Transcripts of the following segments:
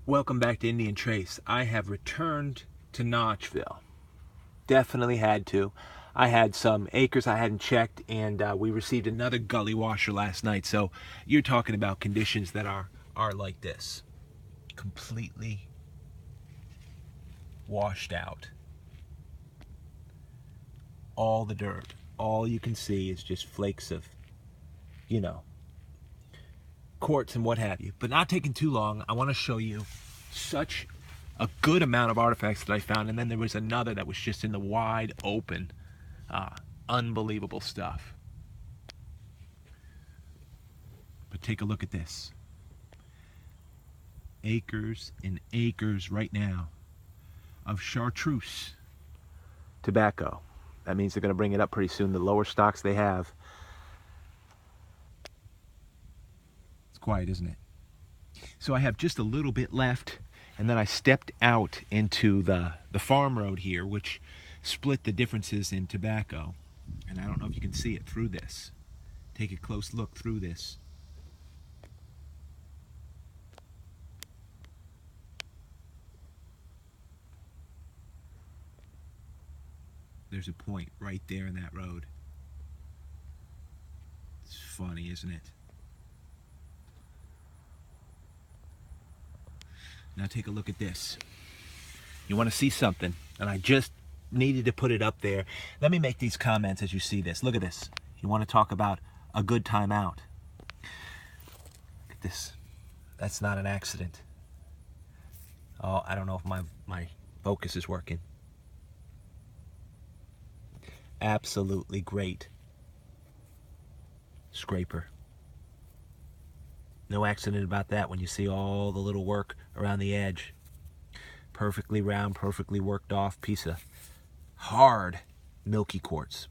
Welcome back to Indian Trace. I have returned to Notchville. Definitely had to. I had some acres I hadn't checked, and we received another gully washer last night. So you're talking about conditions that are like this. Completely washed out. All the dirt. All you can see is just flakes of, quartz and what have you. But not taking too long, I want to show you such a good amount of artifacts that I found, and then there was another that was just in the wide open. Unbelievable stuff. But take a look at this. Acres and acres right now of chartreuse tobacco. That means they're going to bring it up pretty soon. The lower stocks they have. It's quiet, isn't it? So I have just a little bit left, and then I stepped out into the farm road here, which split the differences in tobacco. And I don't know if you can see it through this. Take a close look through this. There's a point right there in that road. It's funny, isn't it? Now take a look at this. You want to see something, and I just needed to put it up there. Let me make these comments as you see this. Look at this. You want to talk about a good time out. Look at this. That's not an accident. Oh, I don't know if my focus is working. Absolutely great scraper. No accident about that when you see all the little work around the edge. Perfectly round, perfectly worked off piece of hard, milky quartz.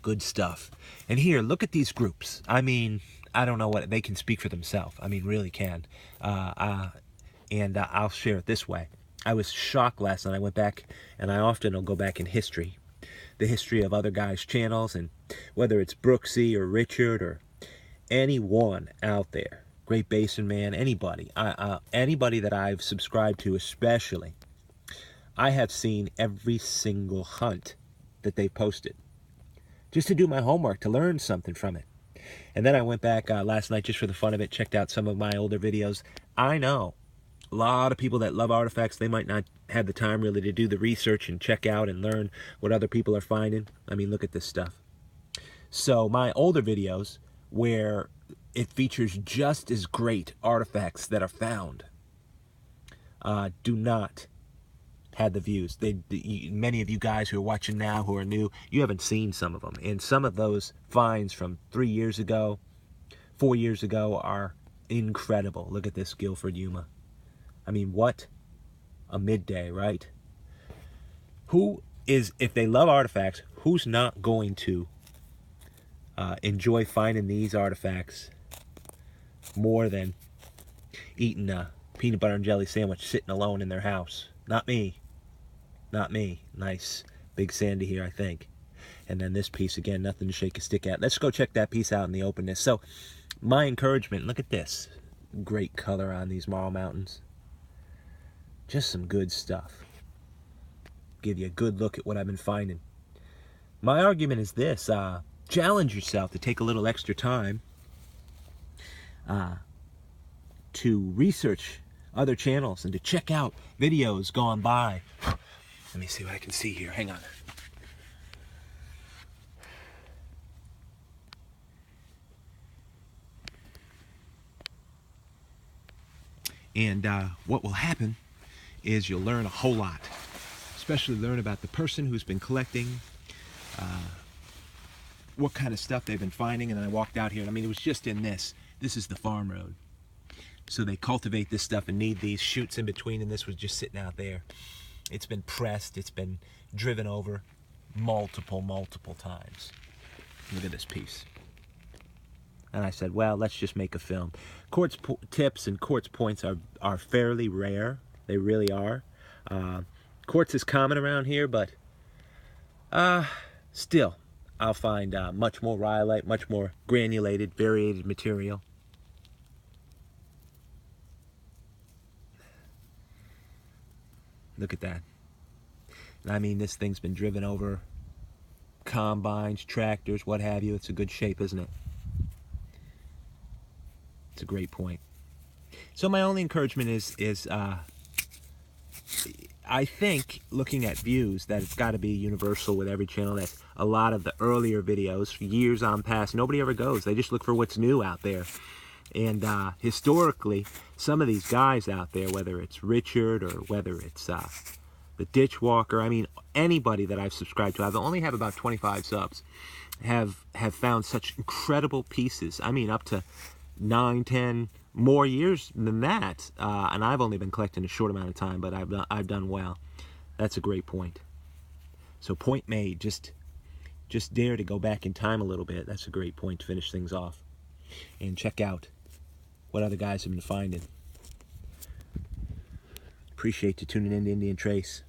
Good stuff. And here, look at these groups. I mean, I don't know what, they can speak for themselves. I mean, really can. And I'll share it this way. I was shocked last night. I went back, and I often will go back in history. The history of other guys' channels, and whether it's Brooksy or Richard or anyone out there, Great Basin Man, anybody, anybody that I've subscribed to especially, I have seen every single hunt that they posted, just to do my homework, to learn something from it. And then I went back last night just for the fun of it, checked out some of my older videos. I know a lot of people that love artifacts, they might not have the time really to do the research and check out and learn what other people are finding. I mean, look at this stuff. So my older videos, where it features just as great artifacts that are found, do not have the views. Many of you guys who are watching now, who are new, you haven't seen some of them. And some of those finds from 3 years ago, 4 years ago are incredible. Look at this Guilford Yuma. I mean, what a midday, right? Who is, if they love artifacts, who's not going to enjoy finding these artifacts more than eating a peanut butter and jelly sandwich sitting alone in their house? Not me. Not me. Nice big sandy here, I think. And then this piece, again, nothing to shake a stick at. Let's go check that piece out in the openness. So my encouragement, look at this. Great color on these Marl Mountains. Just some good stuff. Give you a good look at what I've been finding. My argument is this. Challenge yourself to take a little extra time to research other channels and to check out videos gone by. Let me see what I can see here. Hang on. And what will happen is you'll learn a whole lot. Especially learn about the person who's been collecting, what kind of stuff they've been finding. And then I walked out here, and I mean, it was just in this. This is the farm road. So they cultivate this stuff and need these chutes in between, and this was just sitting out there. It's been pressed, it's been driven over multiple times. Look at this piece. And I said, well, let's just make a film. Quartz tips and quartz points are fairly rare. They really are. Quartz is common around here, but still, I'll find much more rhyolite, much more granulated, variated material. Look at that. And I mean, this thing's been driven over combines, tractors, what have you. It's a good shape, isn't it? It's a great point. So my only encouragement is I think, looking at views, that it's got to be universal with every channel. That a lot of the earlier videos, years on past, nobody ever goes. They just look for what's new out there. And historically, some of these guys out there, whether it's Richard or whether it's the Ditch Walker, I mean, anybody that I've subscribed to, I only have about 25 subs, have found such incredible pieces. I mean, up to 9, 10 more years than that, and I've only been collecting a short amount of time, but I've done well. That's a great point. So point made. Just dare to go back in time a little bit. That's a great point to finish things off. And check out what other guys have been finding. Appreciate you tuning in to Indian Trace.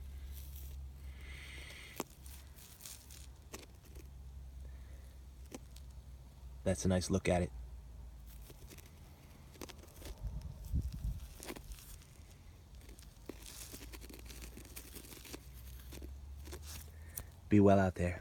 That's a nice look at it. Be well out there.